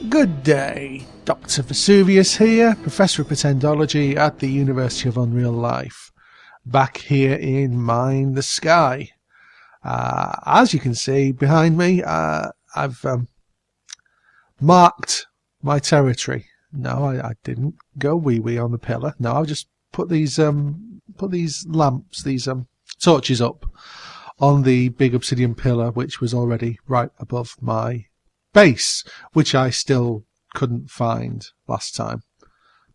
Good day, Dr Vesuvius here, Professor of Pretendology at the University of Unreal Life, back here in Mind the Sky. As you can see behind me, I've marked my territory. No, I didn't go wee-wee on the pillar. No, I've just put these lamps, these torches up on the big obsidian pillar, which was already right above my base, which I still couldn't find last time.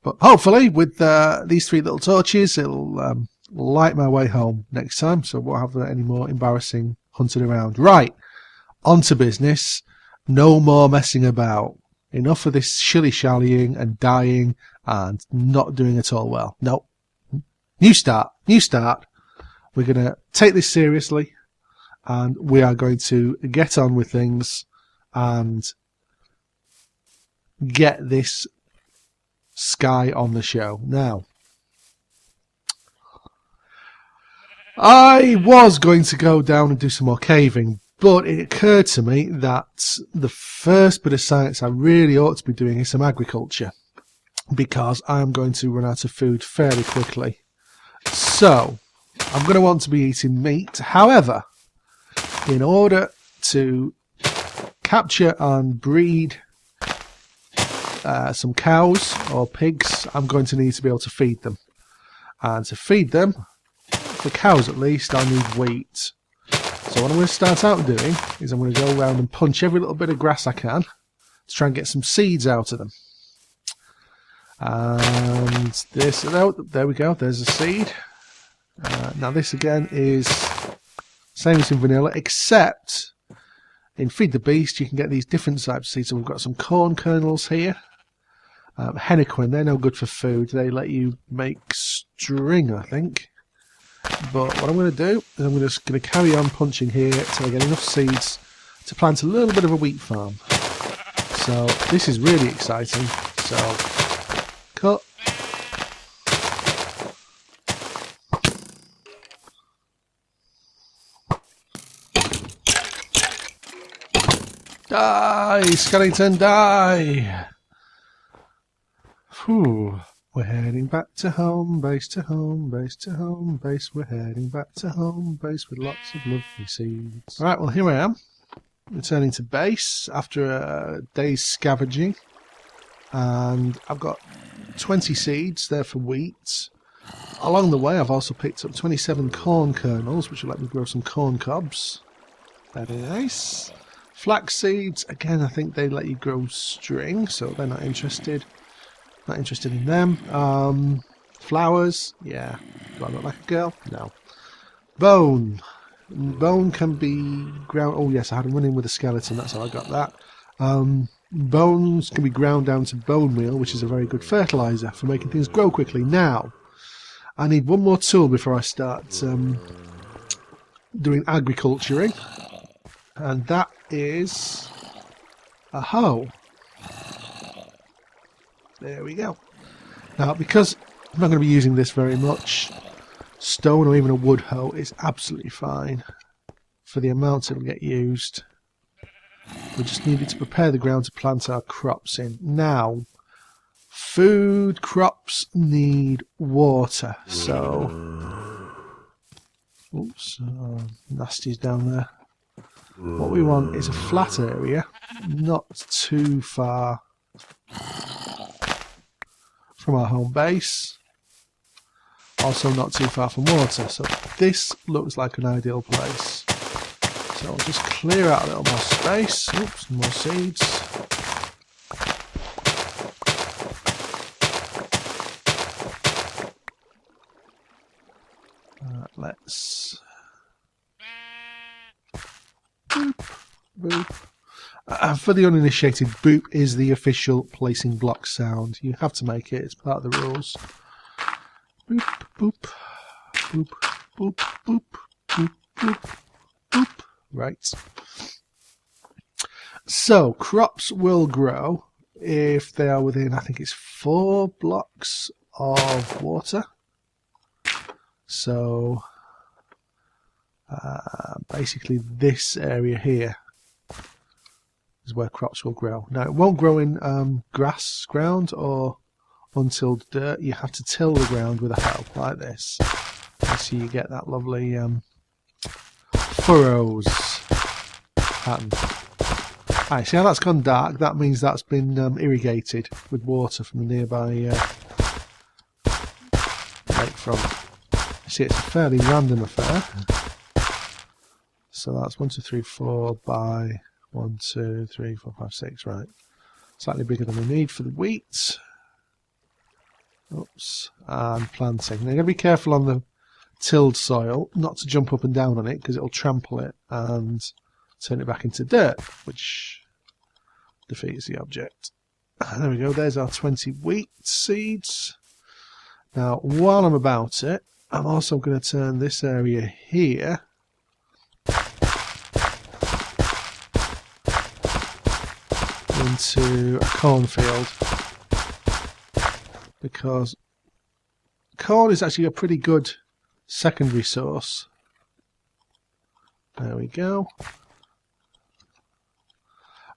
But hopefully with these three little torches, it'll light my way home next time, so I won't have any more embarrassing hunting around. Right, on to business. No more messing about. Enough of this shilly-shallying and dying and not doing at all well. No. New start. We're going to take this seriously, and we are going to get on with things and get this sky on the show. Now, I was going to go down and do some more caving, but it occurred to me that the first bit of science I really ought to be doing is some agriculture, because I am going to run out of food fairly quickly. So, I'm going to want to be eating meat. However, in order to capture and breed some cows or pigs, I'm going to need to be able to feed them. And to feed them, for cows at least, I need wheat. So what I'm going to start out doing is I'm going to go around and punch every little bit of grass I can to try and get some seeds out of them. And this, oh, there we go, there's a seed. Now this again is same as in vanilla, except in Feed the Beast you can get these different types of seeds. So we've got some corn kernels here. Henequen, they're no good for food. They let you make string, I think. But what I'm going to do is I'm just going to carry on punching here till I get enough seeds to plant a little bit of a wheat farm. So this is really exciting. So cut. Die, skeleton, die! Whew. We're heading back to home base, to home base, to home base. We're heading back to home base with lots of lovely seeds. Alright, well here I am, returning to base after a day's scavenging. And I've got 20 seeds there for wheat. Along the way I've also picked up 27 corn kernels, which will let me grow some corn cobs. Very nice. Flax seeds, again I think they let you grow string, so they're not interested. Not interested in them. Flowers, yeah. Do I look like a girl? No. Bone. Bone can be ground. Oh yes, I had a run in with a skeleton, that's how I got that. Bones can be ground down to bone meal, which is a very good fertilizer for making things grow quickly. Now, I need one more tool before I start doing agriculturing, and that is a hoe. There we go. Now, because I'm not going to be using this very much, stone or even a wood hoe is absolutely fine for the amount it will get used. We just needed to prepare the ground to plant our crops in. Now, food crops need water, so... Oops, nasty's down there. What we want is a flat area, not too far from our home base, also not too far from water, so this looks like an ideal place. So I'll just clear out a little more space. Oops, more seeds. Let's boop, boop. For the uninitiated, boop is the official placing block sound. You have to make it, it's part of the rules. Boop, boop, boop, boop, boop, boop, boop, boop. Right. So, crops will grow if they are within, I think it's 4 blocks of water. So, basically this area here. is where crops will grow. Now, it won't grow in grass ground or untilled dirt. You have to till the ground with a hoe like this. And so you get that lovely furrows pattern. Right, see how that's gone dark? That means that's been irrigated with water from the nearby lakefront. See, it's a fairly random affair. So that's 1, 2, 3, 4 by 1, 2, 3, 4, 5, 6. Right, slightly bigger than we need for the wheat. Oops, and planting. Now, you've got to be careful on the tilled soil, not to jump up and down on it because it'll trample it and turn it back into dirt, which defeats the object. There we go, there's our 20 wheat seeds. Now, while I'm about it, I'm also going to turn this area here into a cornfield, because corn is actually a pretty good secondary source. There we go.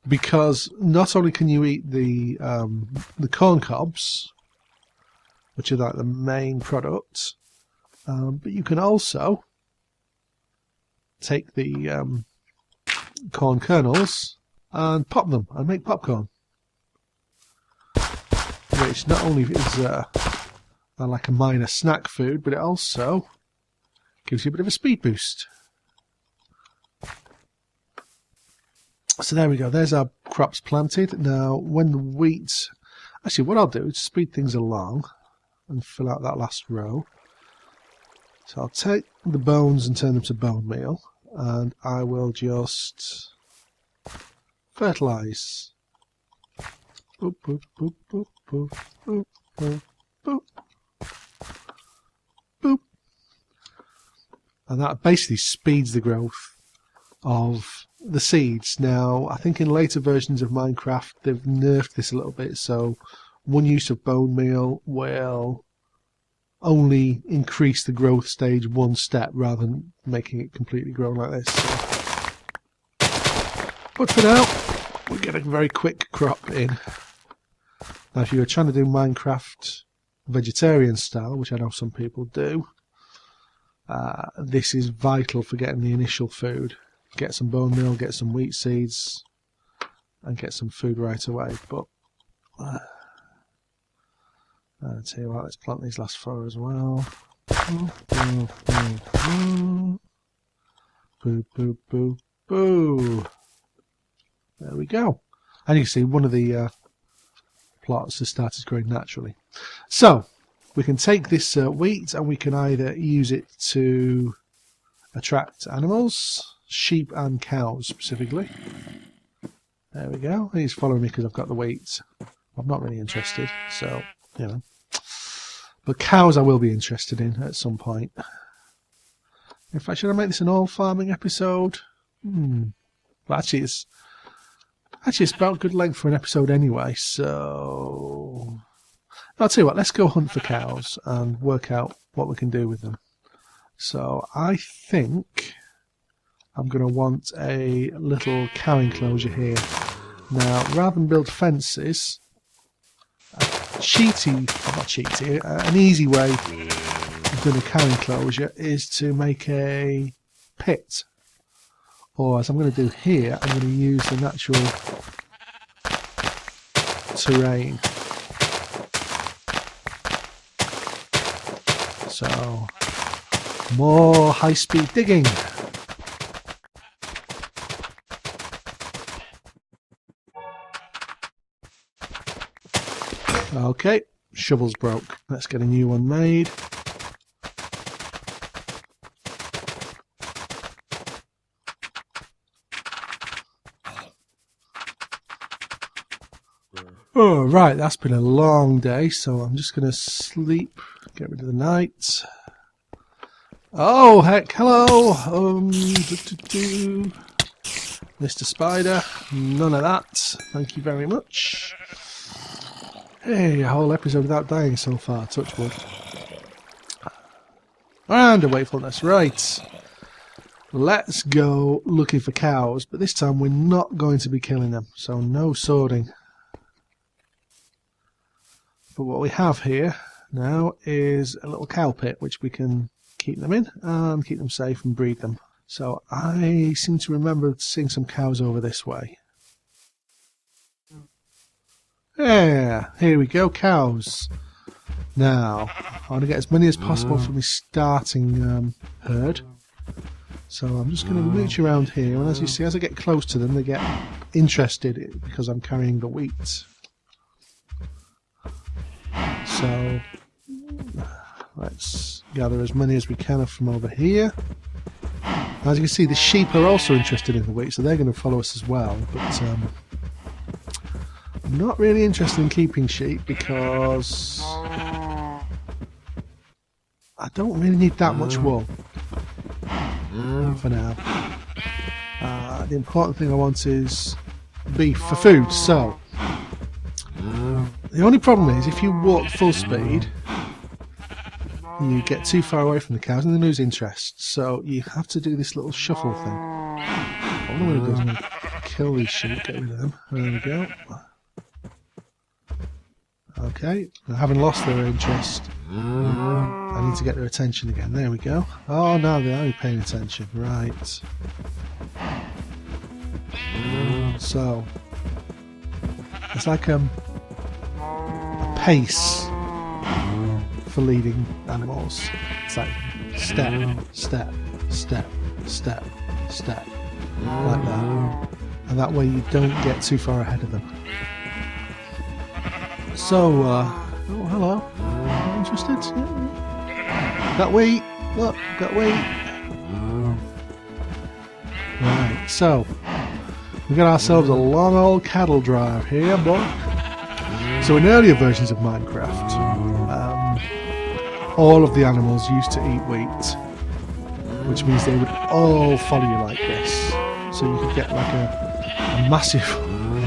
Because not only can you eat the corn cobs, which are like the main product, but you can also take the corn kernels and pop them and make popcorn, which not only is like a minor snack food, but it also gives you a bit of a speed boost. So there we go, there's our crops planted. Now when the wheat, actually what I'll do is speed things along and fill out that last row. So I'll take the bones and turn them to bone meal, and I will just fertilise. Boop, boop, boop, boop, boop, boop, boop, boop, boop. And that basically speeds the growth of the seeds. Now, I think in later versions of Minecraft they've nerfed this a little bit, so one use of bone meal will only increase the growth stage one step rather than making it completely grow like this. So. But for now, we get a very quick crop in. Now, if you were trying to do Minecraft vegetarian style, which I know some people do, this is vital for getting the initial food. Get some bone meal, get some wheat seeds, and get some food right away. But I'll tell you what, let's plant these last 4 as well. Boo, boo, boo, boo, boo, boo, boo. There we go. And you can see one of the plots has started growing naturally. So we can take this wheat and we can either use it to attract animals, sheep and cows specifically. There we go. He's following me because I've got the wheat. I'm not really interested, so you know. But cows I will be interested in at some point. In fact, should I make this an all farming episode? Well, actually it's about good length for an episode anyway, so I'll tell you what, let's go hunt for cows and work out what we can do with them. So I think I'm going to want a little cow enclosure here. Now, rather than build fences, an easy way of doing a cow enclosure is to make a pit. Or as I'm going to do here, I'm going to use the natural terrain. So, more high-speed digging. Okay, shovel's broke. Let's get a new one made. Oh, right, that's been a long day, so I'm just going to sleep, get rid of the night. Oh, heck, hello! Mr. Spider, none of that. Thank you very much. Hey, a whole episode without dying so far, touch wood. And a wakefulness, right. Let's go looking for cows, but this time we're not going to be killing them, so no swording. But what we have here now is a little cow pit which we can keep them in and keep them safe and breed them. So I seem to remember seeing some cows over this way. Yeah, here we go, cows. Now, I want to get as many as possible from my starting herd. So I'm just going to mooch around here, and as you see, as I get close to them, they get interested because I'm carrying the wheat. So let's gather as many as we can from over here. As you can see, the sheep are also interested in the wheat, so they're going to follow us as well. But I'm not really interested in keeping sheep because I don't really need that much wool for now. The important thing I want is beef for food. So the only problem is if you walk full speed, you get too far away from the cows and they lose interest. So you have to do this little shuffle thing. What I'm going to do is I'm going to kill these sheep, get rid of them. There we go. Okay, I haven't lost their interest. I need to get their attention again. There we go. Oh, now they're only paying attention. Right. So it's like a pace for leading animals. It's like step, step, step, step, step, like that. And that way you don't get too far ahead of them. So, oh hello, interested? Yeah. Got wheat, look, got wheat. Right, so, we got ourselves a long old cattle drive here, boy. So in earlier versions of Minecraft, all of the animals used to eat wheat, which means they would all follow you like this. So you could get like a massive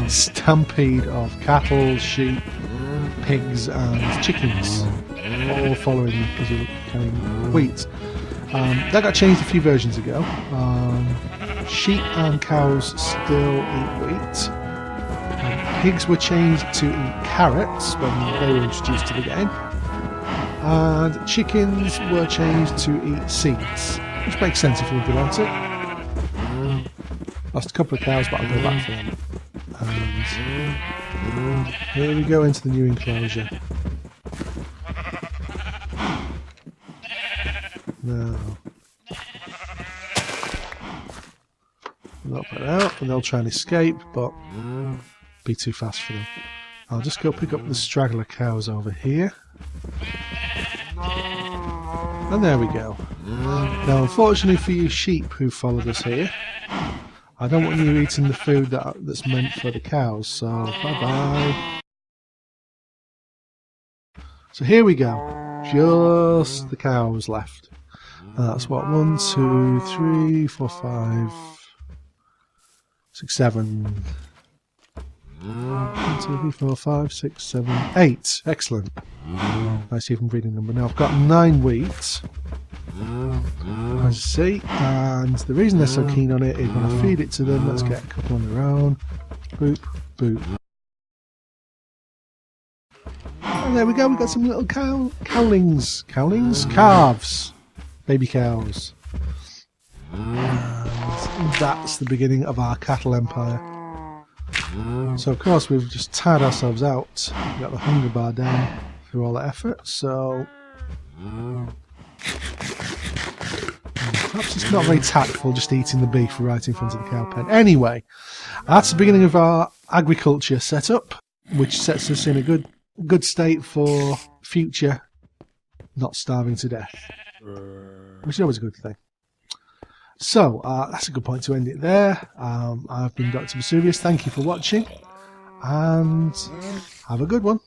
stampede of cattle, sheep, pigs and chickens all following you because you're carrying wheat. That got changed a few versions ago. Sheep and cows still eat wheat. Pigs were changed to eat carrots when they were introduced to the game. And chickens were changed to eat seeds, which makes sense if you think about it. Lost a couple of cows, but I'll go back for them. And here we go into the new enclosure. Now, they'll put it out and they'll try and escape, but be too fast for them. I'll just go pick up the straggler cows over here. And there we go. Now, unfortunately for you sheep who followed us here, I don't want you eating the food that's meant for the cows, so bye-bye. So here we go. Just the cows left. And that's what? 1, 2, 3, 4, 5, 6, 7. 1, 2, 3, 4, 5, 6, 7, 8. Excellent. Nice even breeding number. Now I've got 9 wheat. As you see, and the reason they're so keen on it is when I feed it to them, let's get a couple on their own. Boop, boop. And there we go, we've got some little cowlings. Cowlings? Calves. Baby cows. And that's the beginning of our cattle empire. So of course we've just tired ourselves out. We've got the hunger bar down through all the effort, so perhaps it's not very tactful just eating the beef right in front of the cow pen. Anyway, that's the beginning of our agriculture setup, which sets us in a good state for future not starving to death, which is always a good thing. So that's a good point to end it there. I've been Dr Vesuvius. Thank you for watching, and have a good one.